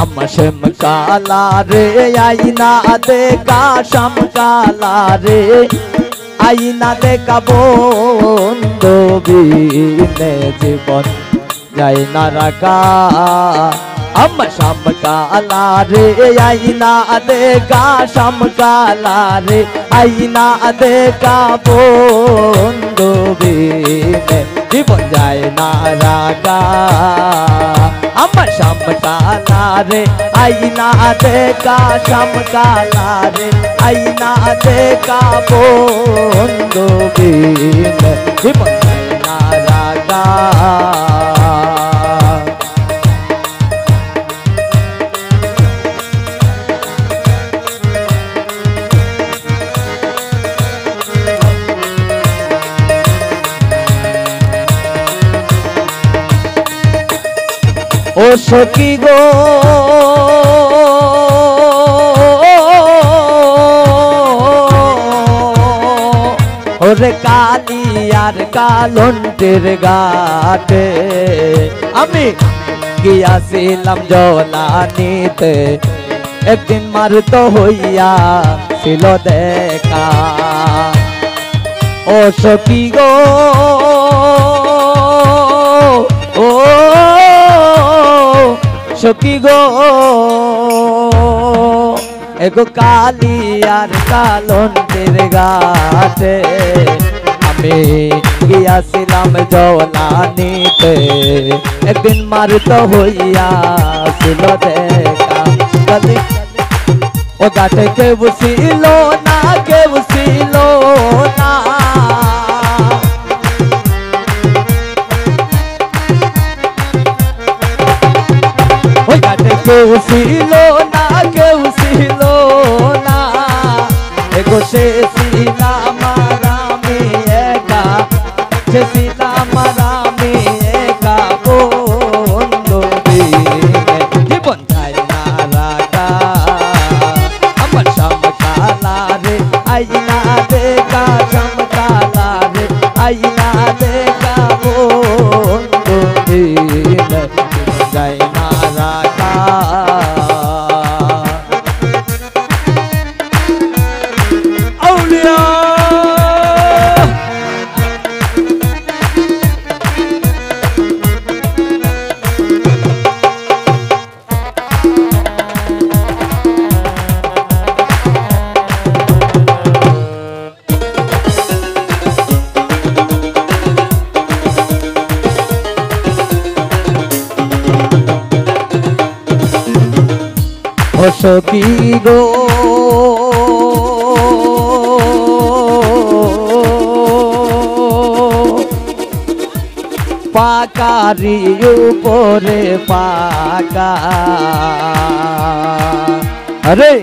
শ্যাম কালা রে আইনা দেখা শ্যাম কালা রে আইনা দেখা বন্ধু বিনে জীবন যায় না রাখা শ্যাম কালা রে আইনা দেখা শ্যাম কালা রে আইনা দেখা বন্ধু বিনে জীবন যায় না রাখা শ্যাম কালা রে আইনা দেখা শ্যাম কালা রে আইনা দেখা বন্ধু বিনে জীবন যায় না রাখা ও সখী গো ওরে কালিয়ার কালন্টের ঘাটে আমি গিয়াছিলাম জলানিতে একদিন মারুত হইয়া ছিল দেখা ও সখী গো ও সখী গো এগো কালিয়ার কালন্টের ঘাটে আমি গিয়াছিলাম জলানিতে একদিন মারুত হইয়া ছিল দেখা ও ঘাটে কেউ ছিল না কেউ ছিল না ওই ঘাটে কেউ ছিল না কেউ ছিল না এগো সে ছিলাম আমি একা সে ছিলাম আমি একা বন্ধু বিনে জীবন যায় না রাখা শ্যাম কালা রে আইনা দেখা শ্যাম কালা রে আইনা দেখা বন্ধু বিনে জীবন যায় না রাখা আউলিয়া ও সখী গো পাকারি উপরে পাকা আরে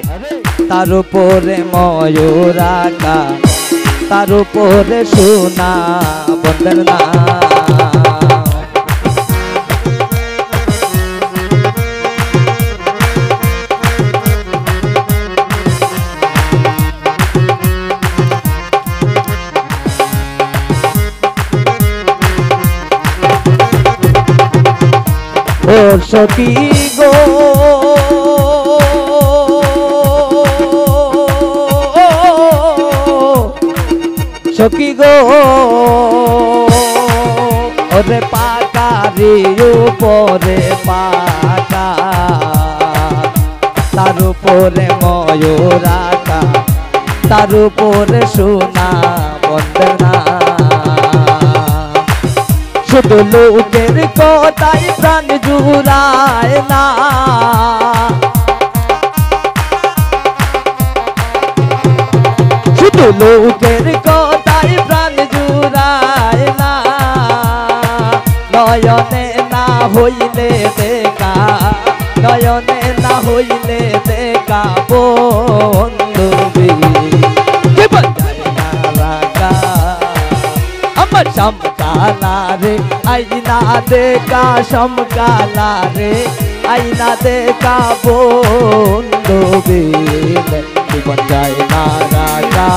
তার উপরে ময়ূর আঁকা তার উপরে সোনা বন্ধন না ও সখী গো সখী গো ওরে পাকারি উপরে পাকা তার উপরে ময়ূর আঁকা তার উপরে সোনা বন্দনা শুধু লোকের কথাই প্রাণ জুড়ায় না শুধু লোকের কথাই প্রাণ জুড়ায় না নয়নে না হইলে দেখা নয়নে না হইলে দেখা বন্ধু জীবন যায় না রাখা আমার শ্যাম কালা রে আইনা দেখা শ্যাম কালা রে আইনা দেখা বন্ধু বিনে জীবন যায় না রাখা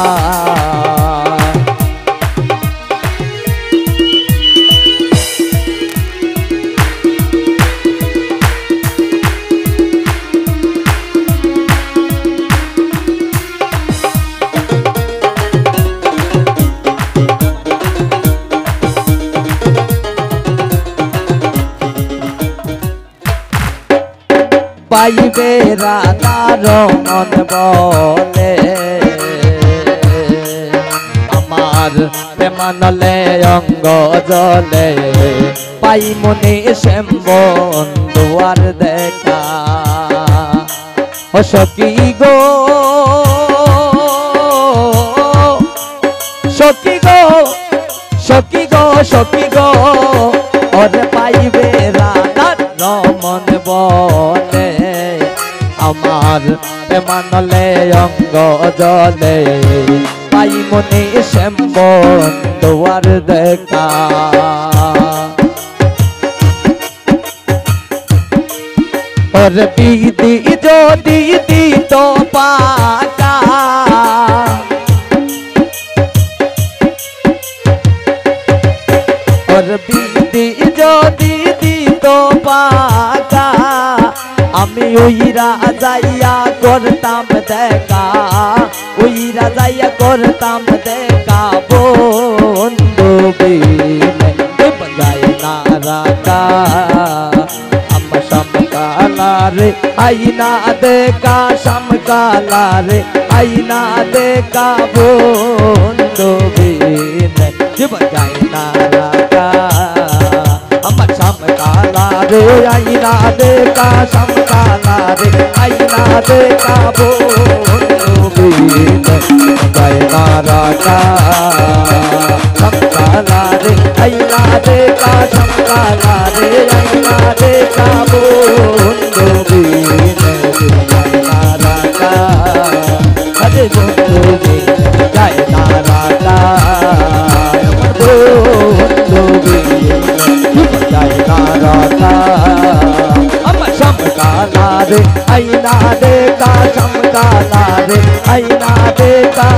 পাইবে রাধার মন বলে আমার প্রেমানলে অঙ্গ জলে পাই মনে শ্যাম বন্ধুয়ার দেখা ও সখী গো সখী গো সখী গো সখী গো ওরে পাইবে রাধার রমন বলে আমার প্রেমানলে অঙ্গ জলে পাই মনে শ্যাম বন্ধুয়ার দেখা और बीदी जो दीदी तो पाका और बीदी जो दीदी तो पाका আমি ওইরা যাইয়া করতাম দেখা ওইরা যাইয়া করতাম দেখা বন্ধু বিনে বাজায় না রাখা रे आईना देखा समकाला रे आईना देखा बोंदो बीने जब जाइना राका अमर समकाला रे आईना देखा समकाला रे आईना देखा बोंदो बीने जाइना राका समकाला रे आईना देखा समकाला रे आईना देखा बोंदो अरे बंधु जय नारायणा बंधु जय नारायणा हम समकाला रे आईना देखा समकाला रे आईना देखा